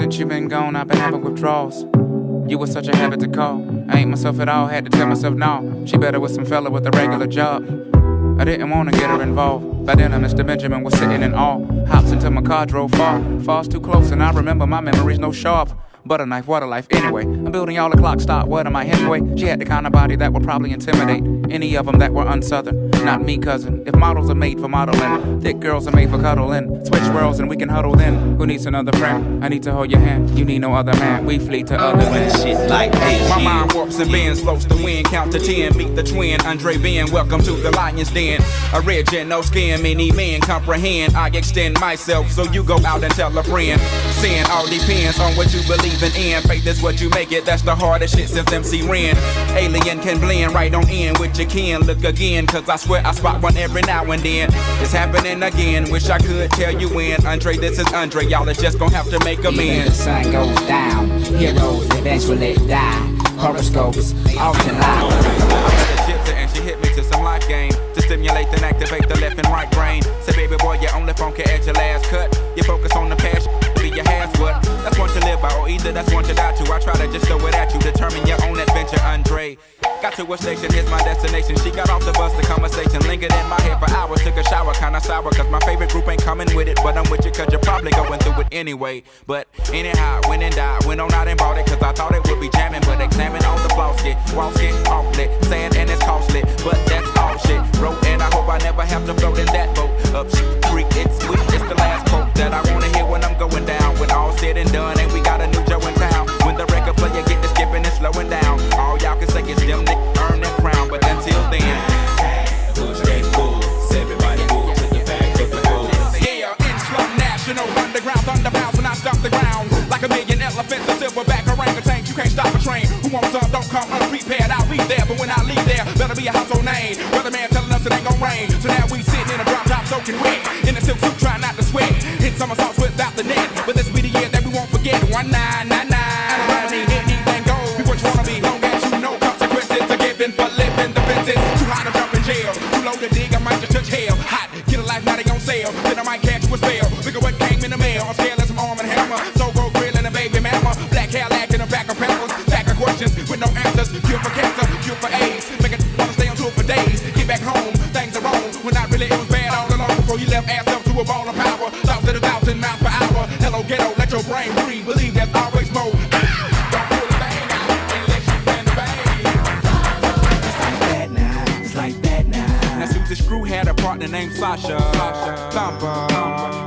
Since you've been gone, I've been having withdrawals. You were such a habit to call. I ain't myself at all, had to tell myself no. She better with some fella with a regular job. I didn't wanna get her involved. By then, Mr. Benjamin was sitting in awe. Hops into my car, drove far. Falls too close, and I remember my memories no sharp. Butter knife, water life, anyway. I'm building y'all a clock stop, what am I anyway? She had the kind of body that would probably intimidate any of them that were unsouthern. Not me, cousin. If models are made for modeling, thick girls are made for cuddling. Switch worlds and we can huddle then. Who needs another friend? I need to hold your hand. You need no other man. We flee to other men. Shit like this. My mind warps and bends, floats the wind. Count to 10, meet the twin. Andre Ben, welcome to the lion's den. A red gen, no skin, many men comprehend. I extend myself, so you go out and tell a friend. Sin all depends on what you believe in. Faith is what you make it, that's the hardest shit since MC Ren. Alien can blend right on in with your kin. Look again, cause I swear I spot one every now and then. It's happening again, wish I could tell you when. Andre, this is Andre, y'all is just gonna have to make amends. Even the sun goes down, heroes eventually die. Horoscopes often lie. And she hit me to some life game to stimulate and activate the left and right brain. Say, baby boy, you only funky at your last cut. You focus on the passion, be your has what. That's one to live by, or either that's one to die to. I try to just throw it at you, determine your own adventure, Andre. Got to a station, here's my destination. She got off the bus, the conversation lingered in my head for hours. Took a shower, kinda sour, cause my favorite group ain't coming with it. But I'm with you, cause you're probably going through it anyway. But anyhow, went and died, went on out and bought it, cause I thought it would be jamming. But examine all the flaws, get walls get awfully. Sand and it's costly, but that's all shit. Wrote and I hope I never have to float in that boat. Up creek, it's sweet, it's the last quote that I wanna hear when I'm going down. When all said and done, and we got a new Joe in town. When the record player get to skipping and slowing down, all y'all can say is them niggas earn that crown. But until then, everybody move to the back of the boat. Yeah, in slum national, underground thunder pounds when I stomp the ground. Like a million elephants, a silverback orangutan, you can't stop a train. Who wants some, don't come unprepared, I'll be there. But when I leave there, better be a household name. Weatherman telling us it ain't gon' rain. So now we sitting in a drop top soaking wet. In a silk suit trying not to sweat. Hit somersaults without the net. But this be the year that we won't forget. 1999. And around me, anything goes. Be what you wanna be, long as you know consequences are given for living the fences. Too hot to jump in jail. Too low to dig, I might just touch hell. Hot, get a life, now they on sale. Then I might catch you a spell. Look at what came in the mail. I'm scared as some arm and hammer. So go grill and a baby mama. Black hair lacking a back of peppers. Back of questions with no answers. Cure for cancer, cure for AIDS. Make it wanna stay on tour for days. Get back home, things are wrong. When not really, it was bad all along. Before you left ass up to a ball of power. Thoughts at 1,000 miles per hour. Hello ghetto, let your brain breathe. Believe there's always more. Don't pull the bang out unless you plan to bang. It's like that now. Now Susie Screw had a partner named Sasha. Thumper.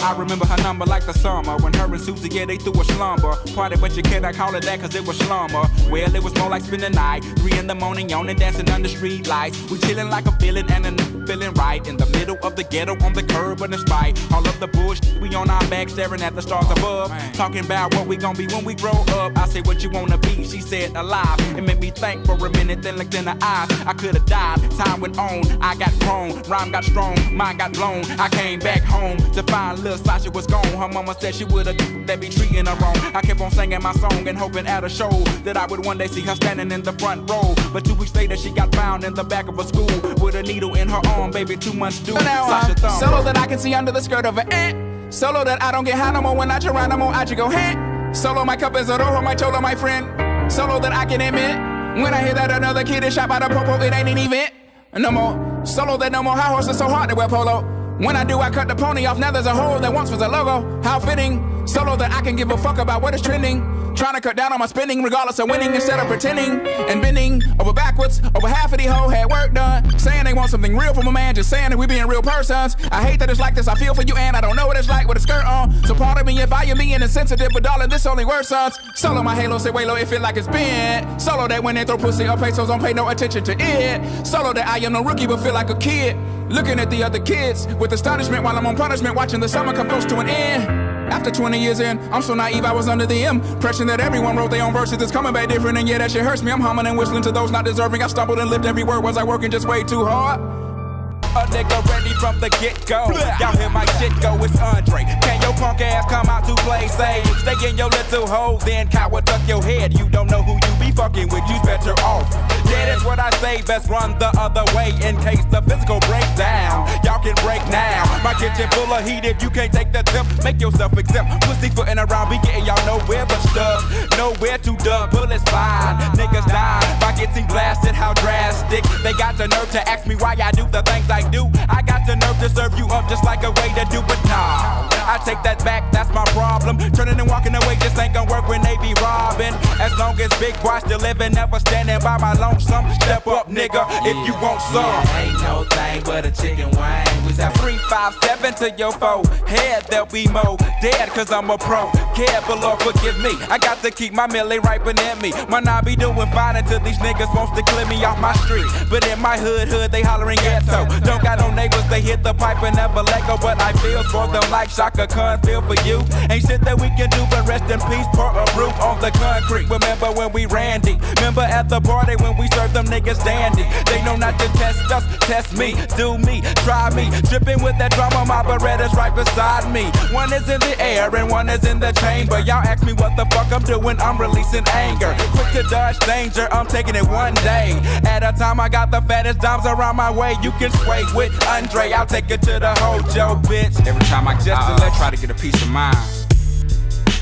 I remember her number like the summer. When her and Susie, yeah, they threw a slumber party, but you cannot call it that cause it was slumber. Well, it was more like spending the night. 3 in the morning, on and dancing under street lights. We chilling like a villain and a feeling right. In the middle of the ghetto on the curb and despite all of the bullshit, we on our back staring at the stars above. Talking about what we gon' be when we grow up. I said, what you wanna be? She said, alive. It made me think for a minute, then looked in her eyes. I could've died, time went on. I got grown, rhyme got strong, mind got blown. I came back home to find little Sasha was gone. Her mama said she would've that be treating her wrong. I kept on singing my song and hoping at a show that I would one day see her standing in the front row. But 2 weeks later she got found in the back of a school with a needle in her arm. Baby, too much do. Sasha thumb. Solo that I can see under the skirt of an ant. Solo that I don't get high no more when I try no more. I just go hand. Solo my cup is a rojo, my cholo, my friend. Solo that I can admit when I hear that another kid is shot by the popo, it ain't an event. No more solo that no more high horses so hard to wear polo. When I do, I cut the pony off. Now there's a hole that once was a logo. How fitting. Solo that I can give a fuck about what is trending. Trying to cut down on my spending regardless of winning instead of pretending and bending over backwards. Over half of these hoes had work done. Saying they want something real from a man, just saying that we being real persons. I hate that it's like this, I feel for you and I don't know what it's like with a skirt on. So pardon me if I am being insensitive, but darling, this only worse sons. Solo my halo, say way low, it feel like it's bent. Solo that when they throw pussy or pesos, don't pay no attention to it. Solo that I am no rookie, but feel like a kid. Looking at the other kids with astonishment while I'm on punishment, watching the summer come close to an end. After 20 years in, I'm so naive I was under the impression that everyone wrote their own verses. It's coming back different and yeah, that shit hurts me. I'm humming and whistling to those not deserving. I stumbled and lived every word. Was I working just way too hard? A nigga ready from the get-go. Y'all hear my shit go, it's Andre. Can your punk ass come out to play safe. Stay in your little hole, then coward duck your head. You don't know who you be fucking with, you's better off. That is what I say, best run the other way in case the physical break down. Y'all can break now. My kitchen full of heat, if you can't take the tip, make yourself exempt. Pussy footin' around, be getting y'all nowhere but stuck. Nowhere to duck, bullets fine. Niggas die by getting blasted, how drastic. They got the nerve to ask me why I do the things I do. I got the nerve to serve you up just like a way to do, but nah. I take that back, that's my problem. Turning and walking away just ain't gonna work when they be robbing. As long as big boy still living, never standing by my lonesome. Step up, nigga, if you want some. Ain't no thing but a chicken wing. Was that 357 to your foe? Head, there'll be more dead, cause I'm a pro. Care below, forgive me. I got to keep my millie right beneath me. When I be doing fine until these niggas wants to clear me off my street. But in my hood, they hollering ghetto. Don't got no neighbors, they hit the pipe and never let go. But I feel for them like Shaka Khan feel for you. Ain't shit that we can do but rest in peace, pour a brew on the concrete. Remember when we randy? Remember at the party when we served them niggas dandy? They know not to test us, test me, do me, try me. Dripping with that drama, my Beretta's right beside me. One is in the air and one is in the chamber. Y'all ask me what the fuck I'm doing, I'm releasing anger. Quick to dodge danger, I'm taking it one day at a time. I got the fattest dimes around my way. You can sway with Andre, I'll take it to the Hojo, bitch. Every time I just try to get a piece of mind,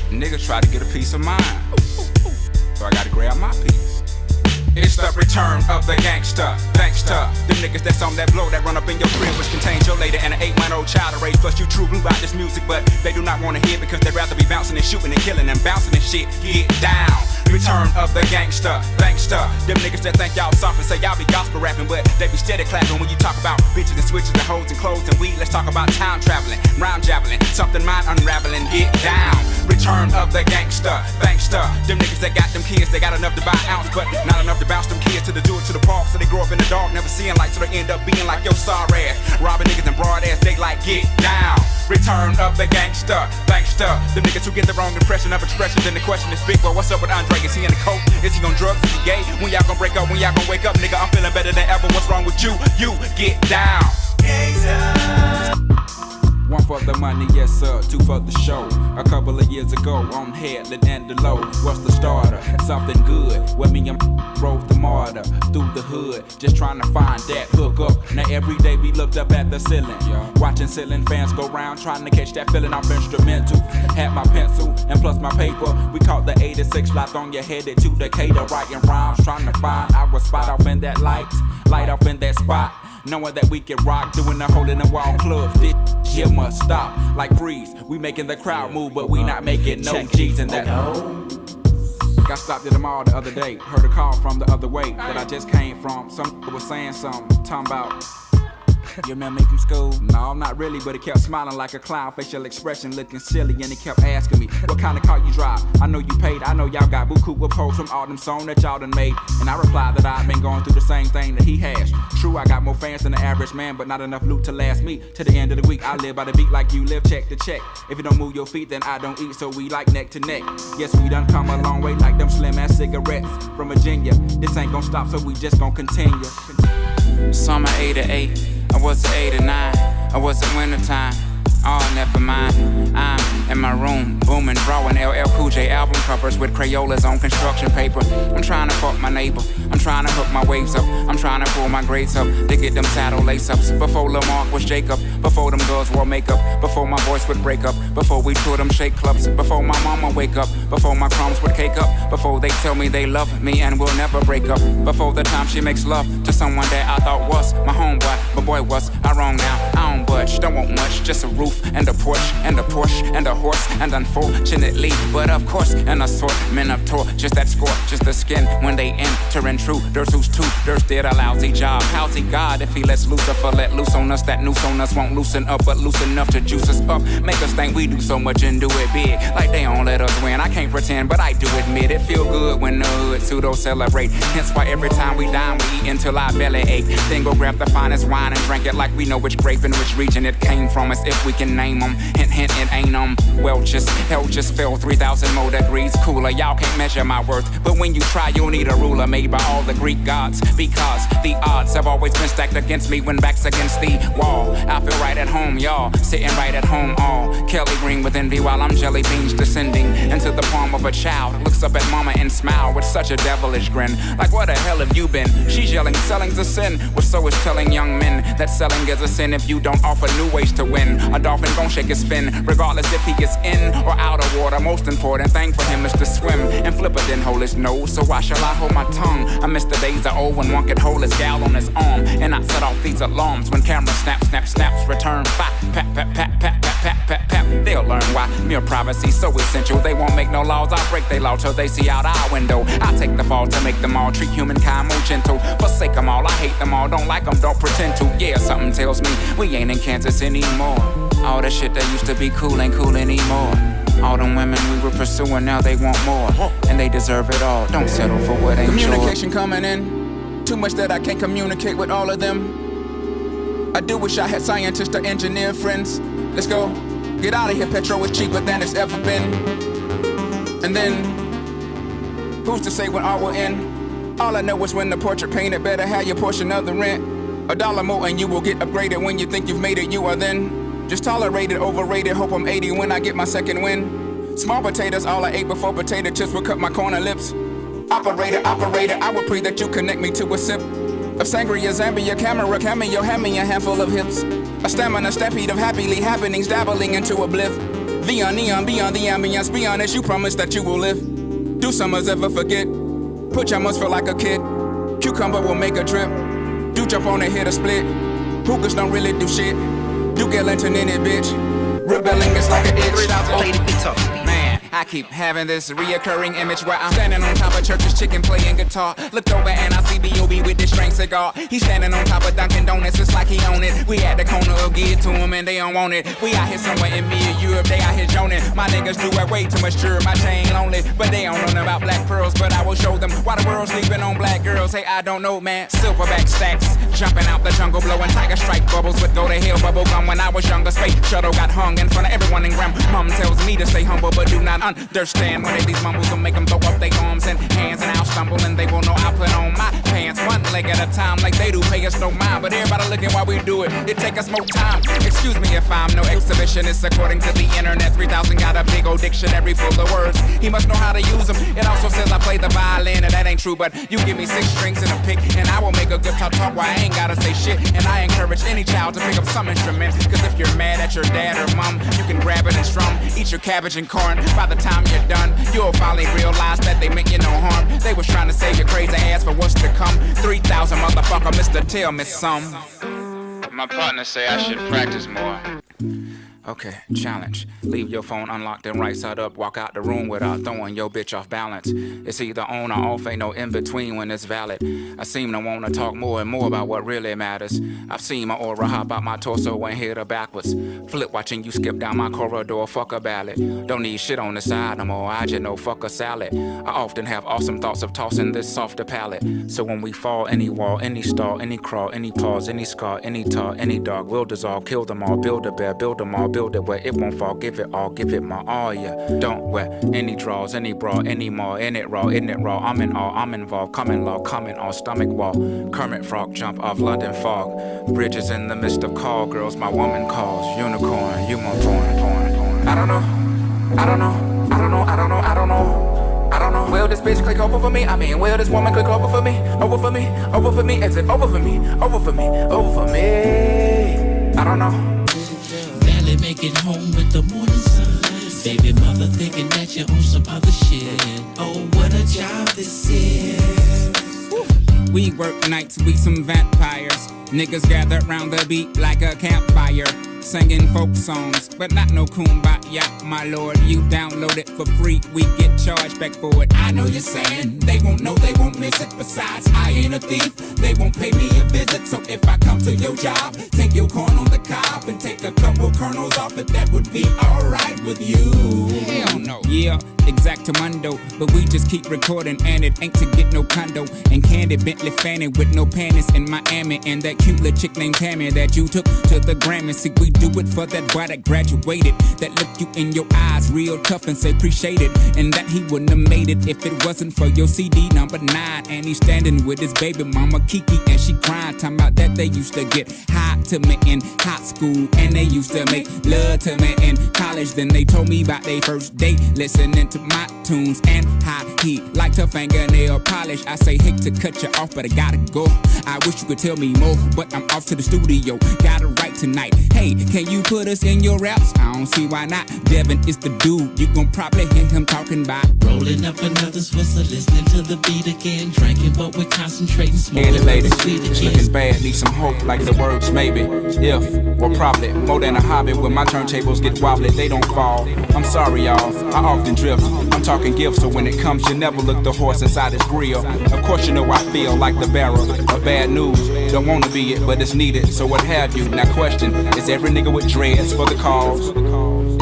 niggas try to get a piece of mind, so I gotta grab my piece. It's the return of the gangster, gangster. Them niggas that's on that blow that run up in your crib, which contains your lady and an 8-month-old child to raise. Plus you true blue about this music, but they do not wanna hear because they'd rather be bouncing and shooting and killing and bouncing and shit. Get down. Return of the gangster, gangster. Them niggas that think y'all soft and say y'all be gospel rapping, but they be steady clapping when you talk about bitches and switches and hoes and clothes and weed. Let's talk about time traveling, rhyme javelin, something mind unraveling. Get down. Return of the gangster, gangster. Them niggas that got them kids, they got enough to buy an ounce, but not enough to bounce them kids to the do it to the park. So they grow up in the dark, never seeing light, so they end up being like your sorry ass. Robbing niggas and broad ass, they like get down. Return of the gangster, gangster. Them niggas who get the wrong impression of expression. Then the question is big, well, what's up with Andre? Is he in the coke? Is he on drugs? Is he gay? When y'all gon' break up? When y'all gon' wake up? Nigga, I'm feeling better than ever. What's wrong with you? You get down. One for the money, yes sir, two for the show. A couple of years ago, on Headland and the low. What's the starter? Something good. With me and drove the martyr through the hood, just trying to find that hook up. Now every day we looked up at the ceiling, watching ceiling fans go round, trying to catch that feeling off instrumental. Had my pencil and plus my paper. We caught the 86 lot on your headed to Decatur, writing rhymes, trying to find our spot off in that light off in that spot. Knowing that we can rock, doing the hole in the wall club. This shit must stop, like freeze. We making the crowd move, but we not making no G's in that. Got stopped at the mall the other day. Heard a call from the other way that I just came from. Some was saying something, talking about, you remember me from school? No, not really, but he kept smiling like a clown, facial expression looking silly, and he kept asking me, what kind of car you drive? I know you paid, I know y'all got buku with hoes from all them songs that y'all done made. And I replied that I've been going through the same thing that he has. True, I got more fans than the average man, but not enough loot to last me to the end of the week. I live by the beat like you live, check to check. If you don't move your feet, then I don't eat, so we like neck to neck. Yes, we done come a long way like them slim ass cigarettes from Virginia. This ain't gon' stop, so we just gon' continue. Summer 88, I was 8 or 9, I was in wintertime. Oh, never mind. I'm in my room, booming, drawing LL Cool J album covers with Crayolas on construction paper. I'm trying to fuck my neighbor. I'm trying to hook my waves up. I'm trying to pull my grades up to get them saddle lace-ups. Before Lamarck was Jacob, before them girls wore makeup, before my voice would break up, before we toured them shake clubs, before my mama wake up, before my crumbs would cake up, before they tell me they love me and will never break up, before the time she makes love to someone that I thought was my homeboy, but boy was I wrong now. I don't budge, don't want much, just a roof and a porch and a Porsche and a horse, and unfortunately, but of course, an assortment of torches that scorches the skin when they enter intruders who's too thirsty at a lousy job. How's he God if he lets Lucifer let loose on us? That noose on us won't loosen up, but loose enough to juice us up, make us think we do so much and do it big, like they don't let us win. I can't pretend, but I do admit it feel good when the hood pseudo celebrate. Hence why every time we dine, we eat until our belly ache. Then go grab the finest wine and drink it like we know which grape and which region it came from, as if we can name them. Hint, hint, it ain't Welch's. Hell just fell 3,000 more degrees cooler. Y'all can't measure my worth, but when you try, you'll need a ruler made by all the Greek gods. Because the odds have always been stacked against me when back's against the wall. I feel right at home, y'all, sitting right at home all Kelly green with envy while I'm jelly beans descending into the palm of a child. Looks up at mama and smile with such a devilish grin. Like, where the hell have you been? She's yelling, selling's a sin. Well, so is telling young men that selling is a sin if you don't offer new ways to win. A dolphin gon' shake his fin, regardless if he gets in or out of water. Most important thing for him is to swim. And Flipper didn't hold his nose, so why shall I hold my tongue? I miss the days of old when one could hold his gal on his arm and not set off these alarms when cameras snap, snap, snaps, return fire. Pat, pat, pat, pat, pat, pat, pat, pat. They'll learn why mere privacy's so essential. They won't make no laws, I'll break they law till they see out our window. I'll take the fall to make them all treat humankind more gentle. Forsake them all, I hate them all, don't like them, don't pretend to. Yeah, something tells me we ain't in Kansas anymore. All the shit that used to be cool ain't cool anymore. All them women we were pursuing, now they want more. And they deserve it all, don't settle for what ain't yours. Communication coming in, too much that I can't communicate with all of them. I do wish I had scientists or engineer friends. Let's go, get out of here, petrol is cheaper than it's ever been. And then, who's to say when all will end? All I know is when the portrait painted, better have your portion of the rent. $1 more and you will get upgraded. When you think you've made it, you are then just tolerated, overrated. Hope I'm 80 when I get my second win. Small potatoes, all I ate before potato chips would cut my corner lips. Operator, I would pray that you connect me to a sip of sangria, Zambia, camera, cameo, hand me a handful of hips. A stamina, stampede of happily happenings, dabbling into a bliff. Neon, beyond the ambience, be honest, you promise that you will live. Do summers ever forget? Pajamas feel like a kid. Cucumber will make a trip. Do jump on and hit a split. Hookers don't really do shit. Do get lantern in it, bitch. Rebelling is like an itch. Man, I keep having this reoccurring image where I'm standing on top of church's chicken playing guitar. Looked over and I see B.O.B. with this strange cigar. He's standing on top of Dunkin' Donuts, it's like he own it. We at the corner of give it to him and they don't want it. We out here somewhere in Europe, they out here joning. My niggas do way too much sure, my chain lonely. But they don't know about black pearls, but I will show them why the world's sleeping on black girls. Hey, I don't know, man. Silverback stacks, jumping out the jungle, blowing tiger strike bubbles with go to hell bubble gum. When I was younger, space shuttle got hung in front of everyone in Graham. Mom tells me to stay humble, but do not understand when these mumbles will make them throw up their arms and hands, and I'll stumble and they will know I put on my pants one leg at a time like they do. Pay us no mind, but everybody looking while we do it. It take us more time. Excuse me if I'm no exhibitionist. According to the internet, 3,000 got a big old dictionary full of words. He must know how to use them. It also says I play the violin, and that ain't true. But you give me 6 strings and a pick, and I will make a guitar talk where I ain't gotta say shit. And I encourage any child to pick up some instrument. Cause if you're mad at your dad or mom, you can grab it and strum. Eat your cabbage and corn. By the time you're done, you'll finally realize that they meant you no harm. They was trying to save your crazy ass for what's to come. 3,000 motherfucker, Mr. Tell me some. My partner say I should practice more. Okay, challenge. Leave your phone unlocked and right side up. Walk out the room without throwing your bitch off balance. It's either on or off, ain't no in between when it's valid. I seem to wanna talk more and more about what really matters. I've seen my aura hop out my torso and hit her backwards. Flip watching you skip down my corridor, fuck a ballad. Don't need shit on the side no more, I just know fuck a salad. I often have awesome thoughts of tossing this softer palate. So when we fall, any wall, any stall, any crawl, any pause, any scar, any tar, any dog will dissolve, kill them all, build a bear, build them all. Build it where it won't fall, give it all, give it my all, yeah. Don't wear any draws, any bra, any more. In it raw, isn't it raw? I'm in all, I'm involved. Coming law, coming on stomach wall. Kermit Frog jump off London fog. Bridges in the midst of call girls, my woman calls. Unicorn, you my porn. I don't know, I don't know, I don't know, I don't know, I don't know. I don't know. Will this bitch click over for me? I mean, will this woman click over for me? Over for me, over for me. Is it over for me? Over for me, over for me. I don't know. Make it home with the morning sun. Baby mother thinking that you're on some other shit. Oh, what a job this is. We work nights, we some vampires. Niggas gather round the beat like a campfire. Singing folk songs, but not no kumbaya, my lord. You download it for free, we get charged back for it. I know you're saying they won't know, they won't miss it. Besides, I ain't a thief, they won't pay me a visit. So if I come to your job, take your corn on the cob and take a couple kernels off it, that would be alright with you. Hell no. Yeah, exactamundo. But we just keep recording, and it ain't to get no condo. And Candy Bentley Fanning with no panties in Miami. And that cute little chick named Tammy that you took to the Grammy. See, we do it for that boy that graduated, that look you in your eyes real tough and say appreciate it. And that he wouldn't have made it if it wasn't for your CD number 9. And he's standing with his baby mama Kiki, and she crying, talking about that they used to get hot to me in high school, and they used to make love to me in college. Then they told me about their first date, listening to my tunes and how he liked her fingernail polish. I say hate to cut you off, but I gotta go. I wish you could tell me more, but I'm off to the studio. Gotta write tonight. Hey, can you put us in your raps? I don't see why not. Devin is the dude. You gon' probably hear him talking about rolling up another Swisser, listening to the beat again, drinking, but we're concentrating, smoking. Hey, lady, sweet it's again. looking bad, need some hope, like the words maybe, if, or probably, more than a hobby. When my turntables get wobbly, they don't fall. I'm sorry, y'all, I often drift. I'm talking gifts, so when it comes, you never look the horse inside his grill. Of course, you know I feel like the bearer of bad news. Don't wanna be it, but it's needed, so what have you? Now question, is every nigga with dreads for the cause?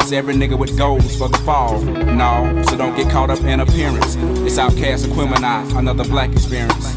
Is every nigga with goals for the fall? No, so don't get caught up in appearance. It's OutKast, Aquemini, another black experience.